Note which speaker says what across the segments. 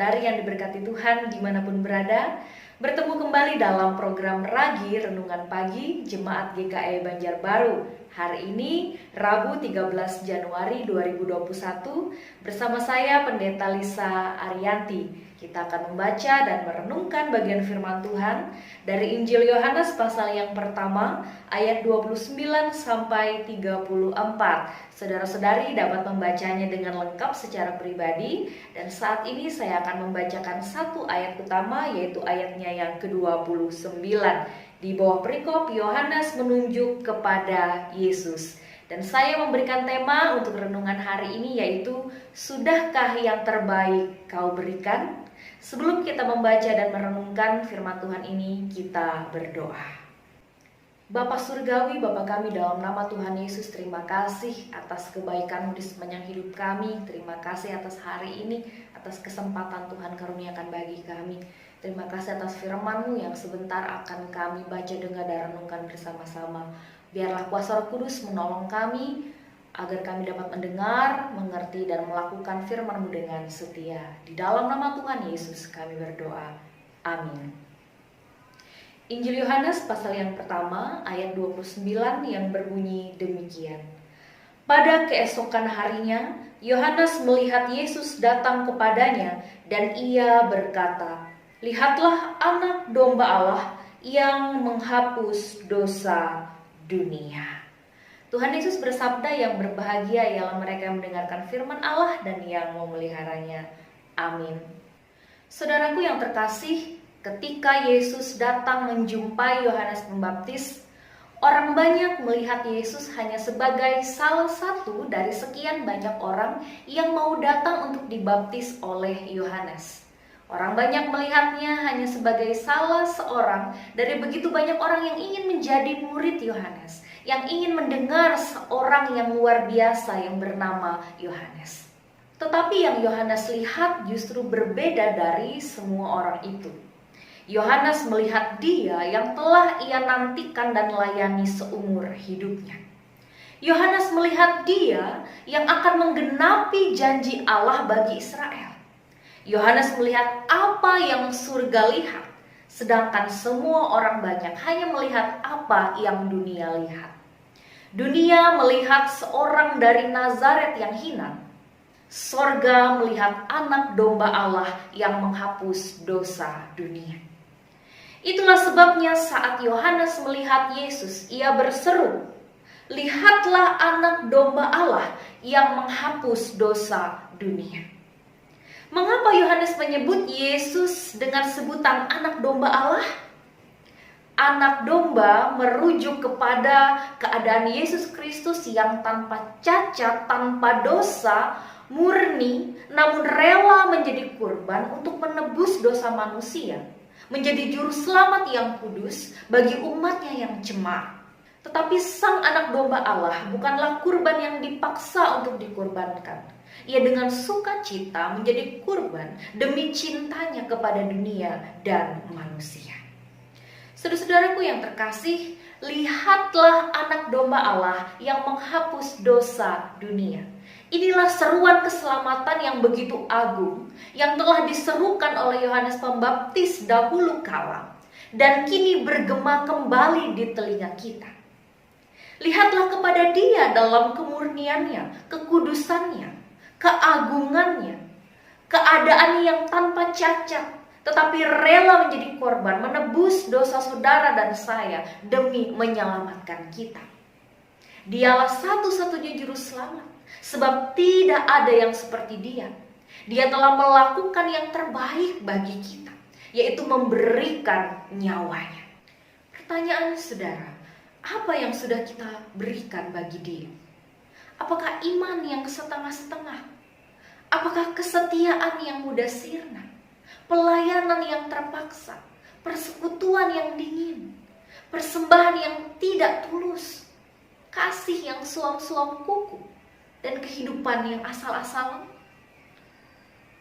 Speaker 1: saudara-saudari yang diberkati Tuhan dimanapun berada, bertemu kembali dalam program Ragi Renungan Pagi Jemaat GKI Banjarbaru. Hari ini Rabu 13 Januari 2021 bersama saya Pendeta Lisa Ariyanti. Kita akan membaca dan merenungkan bagian firman Tuhan dari Injil Yohanes pasal yang pertama ayat 29 sampai 34. Saudara-saudari dapat membacanya dengan lengkap secara pribadi, dan saat ini saya akan membacakan satu ayat utama, yaitu ayatnya yang ke-29. Di bawah perikop Yohanes menunjuk kepada Yesus. Dan saya memberikan tema untuk renungan hari ini, yaitu sudahkah yang terbaik kau berikan? Sebelum kita membaca dan merenungkan firman Tuhan ini, kita berdoa. Bapa Surgawi, Bapa kami dalam nama Tuhan Yesus, terima kasih atas kebaikan-Mu di sepanjang hidup kami. Terima kasih atas hari ini, atas kesempatan Tuhan karuniakan bagi kami. Terima kasih atas firman-Mu yang sebentar akan kami baca, dengar, dan renungkan bersama-sama. Biarlah kuasa Roh Kudus menolong kami, agar kami dapat mendengar, mengerti, dan melakukan firman-Mu dengan setia. Di dalam nama Tuhan Yesus kami berdoa. Amin. Injil Yohanes pasal yang pertama ayat 29 yang berbunyi demikian. Pada keesokan harinya, Yohanes melihat Yesus datang kepadanya dan ia berkata, "Lihatlah anak domba Allah yang menghapus dosa dunia." Tuhan Yesus bersabda, yang berbahagia ialah mereka yang mendengarkan firman Allah dan yang memeliharanya. Amin. Saudaraku yang terkasih, ketika Yesus datang menjumpai Yohanes Pembaptis, orang banyak melihat Yesus hanya sebagai salah satu dari sekian banyak orang yang mau datang untuk dibaptis oleh Yohanes. Orang banyak melihatnya hanya sebagai salah seorang dari begitu banyak orang yang ingin menjadi murid Yohanes, yang ingin mendengar seorang yang luar biasa yang bernama Yohanes. Tetapi yang Yohanes lihat justru berbeda dari semua orang itu. Yohanes melihat Dia yang telah ia nantikan dan layani seumur hidupnya. Yohanes melihat Dia yang akan menggenapi janji Allah bagi Israel. Yohanes melihat apa yang surga lihat, sedangkan semua orang banyak hanya melihat apa yang dunia lihat. Dunia melihat seorang dari Nazaret yang hina. Sorga melihat anak domba Allah yang menghapus dosa dunia. Itulah sebabnya saat Yohanes melihat Yesus, ia berseru, "Lihatlah anak domba Allah yang menghapus dosa dunia." Mengapa Yohanes menyebut Yesus dengan sebutan anak domba Allah? Anak domba merujuk kepada keadaan Yesus Kristus yang tanpa cacat, tanpa dosa, murni, namun rela menjadi kurban untuk menebus dosa manusia, menjadi juru selamat yang kudus bagi umatnya yang cemar. Tetapi sang anak domba Allah bukanlah kurban yang dipaksa untuk dikurbankan. Ia dengan sukacita menjadi kurban demi cintanya kepada dunia dan manusia. Saudara-saudaraku yang terkasih, lihatlah anak domba Allah yang menghapus dosa dunia. Inilah seruan keselamatan yang begitu agung yang telah diserukan oleh Yohanes Pembaptis dahulu kala dan kini bergema kembali di telinga kita. Lihatlah kepada Dia dalam kemurniannya, kekudusannya, keagungannya, keadaan yang tanpa cacat, tetapi rela menjadi korban, menebus dosa saudara dan saya demi menyelamatkan kita. Dialah satu-satunya juru selamat, sebab tidak ada yang seperti Dia. Dia telah melakukan yang terbaik bagi kita, yaitu memberikan nyawanya. Pertanyaan saudara, apa yang sudah kita berikan bagi Dia? Apakah iman yang setengah-setengah? Apakah kesetiaan yang mudah sirna? Pelayanan yang terpaksa? Persekutuan yang dingin? Persembahan yang tidak tulus? Kasih yang suam-suam kuku? Dan kehidupan yang asal-asalan?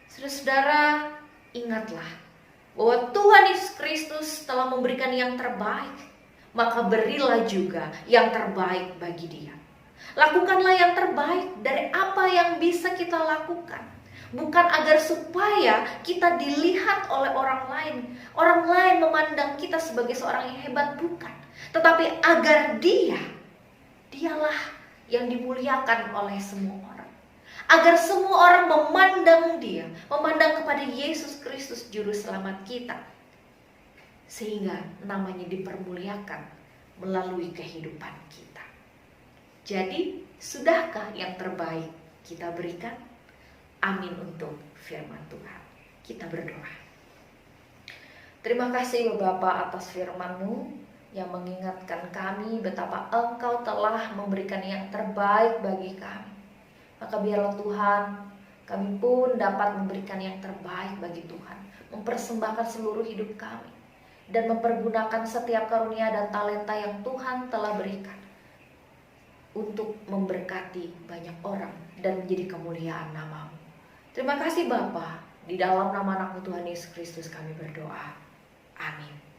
Speaker 1: Saudara-saudara, ingatlah bahwa Tuhan Yesus Kristus telah memberikan yang terbaik, maka berilah juga yang terbaik bagi Dia. Lakukanlah yang terbaik dari apa yang bisa kita lakukan. Bukan agar supaya kita dilihat oleh orang lain memandang kita sebagai seorang yang hebat, bukan. Tetapi agar dialah yang dimuliakan oleh semua orang. Agar semua orang memandang kepada Yesus Kristus Juru Selamat kita. Sehingga namanya dipermuliakan melalui kehidupan kita. Jadi, sudahkah yang terbaik kita berikan? Amin untuk firman Tuhan. Kita berdoa. Terima kasih Bapa atas firman-Mu yang mengingatkan kami betapa Engkau telah memberikan yang terbaik bagi kami. Maka biarlah Tuhan, kami pun dapat memberikan yang terbaik bagi Tuhan, mempersembahkan seluruh hidup kami, dan mempergunakan setiap karunia dan talenta yang Tuhan telah berikan untuk memberkati banyak orang dan menjadi kemuliaan nama-Mu. Terima kasih Bapa, di dalam nama anak-Mu Tuhan Yesus Kristus kami berdoa. Amin.